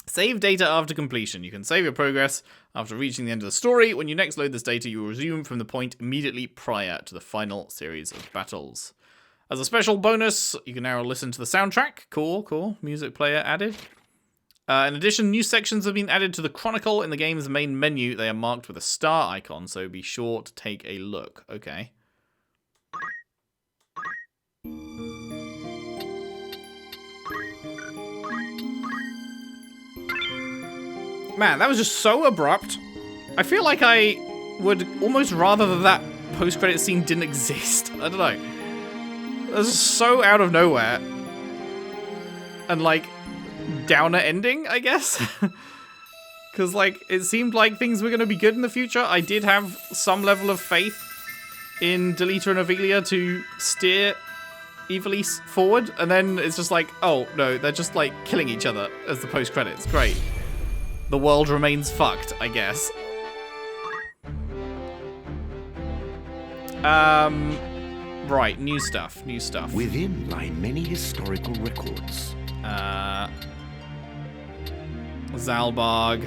Save data after completion. You can save your progress after reaching the end of the story. When you next load this data, you will resume from the point immediately prior to the final series of battles. As a special bonus, you can now listen to the soundtrack. Cool. Music player added. In addition, new sections have been added to the Chronicle in the game's main menu. They are marked with a star icon, so be sure to take a look. Okay. Man, that was just so abrupt. I feel like I would almost rather that post-credit scene didn't exist. I don't know. That was so out of nowhere. And like, downer ending, I guess. Because, like, it seemed like things were going to be good in the future. I did have some level of faith in Delita and Avelia to steer Ivalice forward. And then it's just like, oh, no, they're just, like, killing each other as the post-credits. Great. The world remains fucked, I guess. Right, new stuff. Within lie many historical records. Zalbarg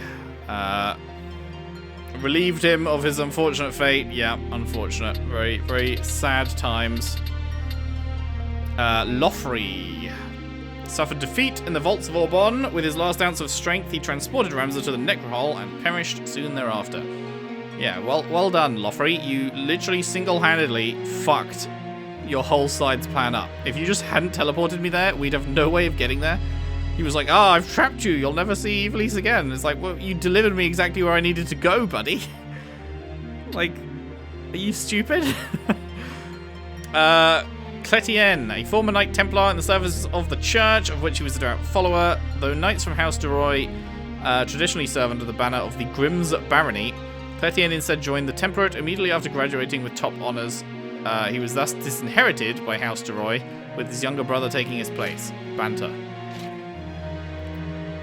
relieved him of his unfortunate fate. Yeah, unfortunate. Very, very sad times. Lothri suffered defeat in the vaults of Orbon. With his last ounce of strength, he transported Ramza to the Necrohol and perished soon thereafter. Yeah, well done, Lothri. You literally single-handedly fucked your whole side's plan up. If you just hadn't teleported me there, we'd have no way of getting there. He was like, oh, I've trapped you. You'll never see Ivalice again. It's like, well, you delivered me exactly where I needed to go, buddy. Like, are you stupid? Cletien, a former Knight Templar in the service of the Church, of which he was a devout follower. Though knights from House de Roy traditionally serve under the banner of the Grimm's Barony, Cletien instead joined the Temperate immediately after graduating with top honours. He was thus disinherited by House de Roy, with his younger brother taking his place. Banter.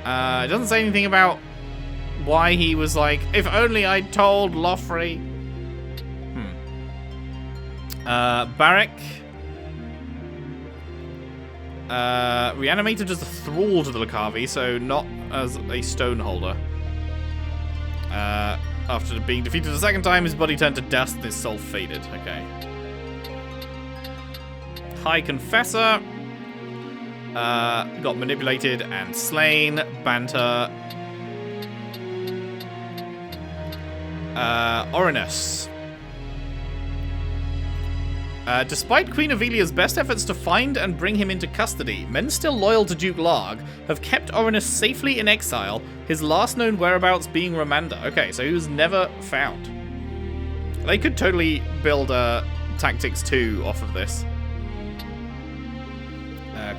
It doesn't say anything about why he was like, if only I'd told Lothri. Barak. Reanimated as a thrall to the Lucavi, so not as a stoneholder. After being defeated a second time, his body turned to dust and his soul faded. Okay. High Confessor. Got manipulated and slain. Banter. Orinus. Despite Queen Avelia's best efforts to find and bring him into custody, men still loyal to Duke Larg have kept Orinus safely in exile, his last known whereabouts being Romanda. Okay, so he was never found. They could totally build Tactics 2 off of this.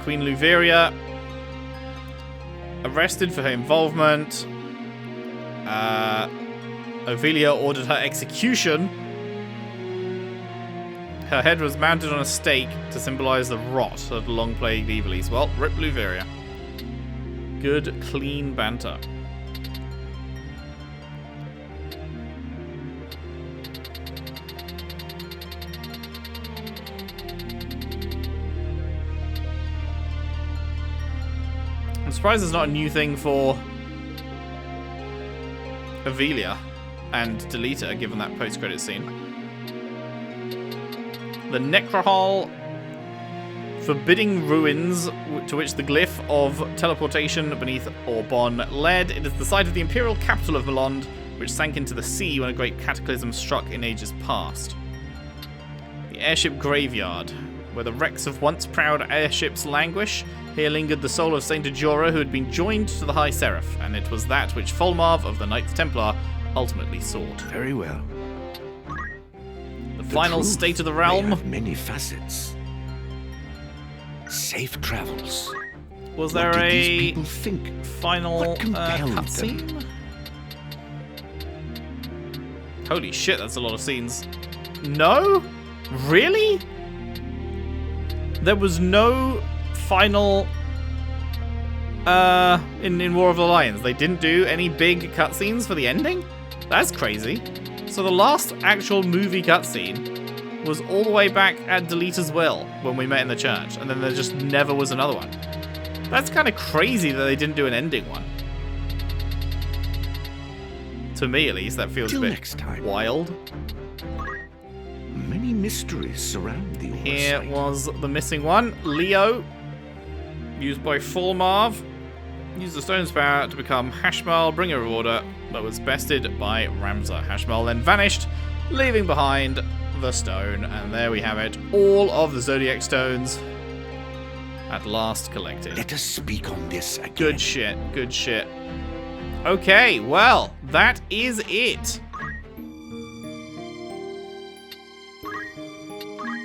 Queen Luveria arrested for her involvement. Avelia ordered her execution. Her head was mounted on a stake to symbolize the rot of the long-plagued Ivalice. Well, rip Luveria. Good, clean banter. I'm surprised there's not a new thing for Avelia and Delita, given that post-credit scene. The Necrohol, forbidding ruins to which the glyph of teleportation beneath Orbon led. It is the site of the imperial capital of Melond, which sank into the sea when a great cataclysm struck in ages past. The airship graveyard, where the wrecks of once proud airships languish. Here lingered the soul of Saint Ajora, who had been joined to the High Seraph, and it was that which Folmarv of the Knights Templar ultimately sought. Very well. The final state of the realm. May have many facets. Safe travels. Was there a final cutscene? Holy shit, that's a lot of scenes. No? Really? There was no final in War of the Lions. They didn't do any big cutscenes for the ending? That's crazy. So the last actual movie cutscene was all the way back at Delita's will when we met in the church, and then there just never was another one. That's kind of crazy that they didn't do an ending one. To me, at least, that feels a bit wild. Many mysteries surround the oversight. Here was the missing one. Leo, used by Folmarv, used the stone's power to become Hashmal, bringer of order, but was bested by Ramza. Hashmal then vanished, leaving behind the stone, and there we have it. All of the Zodiac stones at last collected. Let us speak on this again. Good shit, good shit. Okay, well, that is it.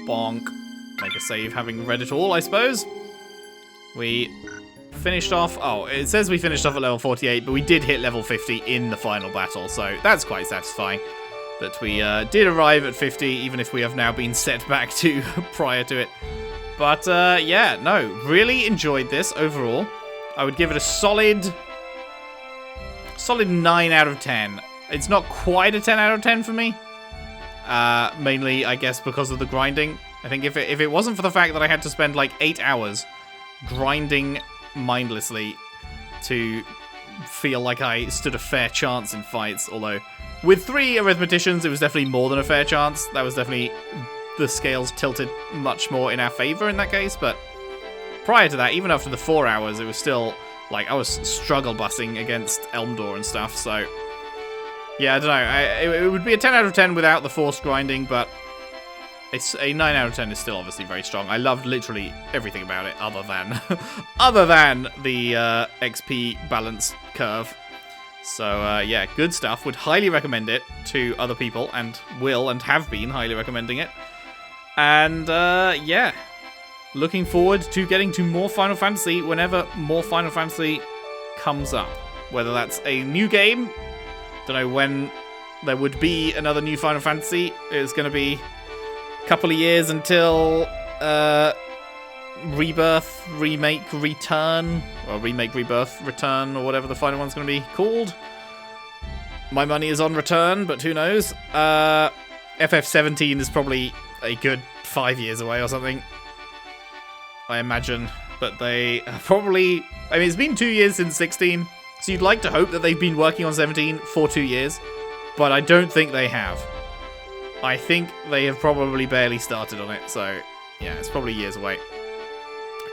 Bonk. Make a save having read it all, I suppose. We finished off... Oh, it says we finished off at level 48, but we did hit level 50 in the final battle, so that's quite satisfying. That we did arrive at 50, even if we have now been set back to prior to it. But, yeah, no, really enjoyed this overall. I would give it a solid 9 out of 10. It's not quite a 10 out of 10 for me. Mainly, I guess, because of the grinding. I think if it wasn't for the fact that I had to spend like 8 hours grinding mindlessly to feel like I stood a fair chance in fights, although with 3 arithmeticians, it was definitely more than a fair chance. That was definitely... the scales tilted much more in our favor in that case, but prior to that, even after the 4 hours, it was still, like, I was struggle bussing against Elmdor and stuff, so... Yeah, I don't know, it would be a 10 out of 10 without the forced grinding, but it's a 9 out of 10 is still obviously very strong. I loved literally everything about it, other than the XP balance curve. So, yeah, good stuff. Would highly recommend it to other people, and will and have been highly recommending it. And, yeah, looking forward to getting to more Final Fantasy whenever more Final Fantasy comes up. Whether that's a new game, don't know when there would be another new Final Fantasy. It's going to be a couple of years until Rebirth, Remake, Return, or Remake, Rebirth, Return, or whatever the final one's going to be called. My money is on Return, but who knows? FF17 is probably a good 5 years away or something, I imagine. But they probably... I mean, it's been 2 years since 16, so you'd like to hope that they've been working on 17 for 2 years, but I don't think they have. I think they have probably barely started on it, so yeah, it's probably years away.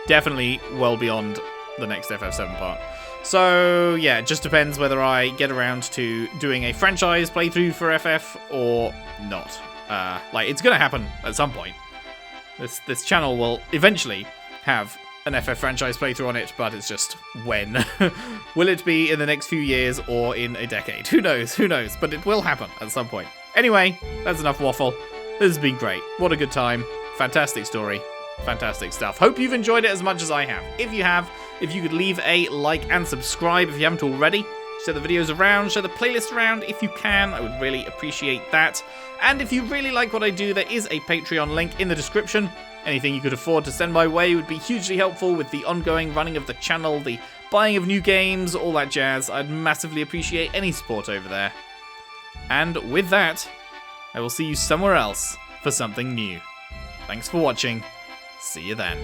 Definitely well beyond the next FF7 part. So, yeah, it just depends whether I get around to doing a franchise playthrough for FF or not. Like, it's gonna happen at some point. This channel will eventually have an FF franchise playthrough on it, but it's just when. Will it be in the next few years or in a decade? Who knows? Who knows? But it will happen at some point. Anyway, that's enough waffle. This has been great. What a good time. Fantastic story. Fantastic stuff. Hope you've enjoyed it as much as I have. If you have, if you could leave a like and subscribe if you haven't already. Share the videos around, share the playlist around if you can. I would really appreciate that. And if you really like what I do, there is a Patreon link in the description. Anything you could afford to send my way would be hugely helpful with the ongoing running of the channel, the buying of new games, all that jazz. I'd massively appreciate any support over there. And with that, I will see you somewhere else for something new. Thanks for watching. See you then.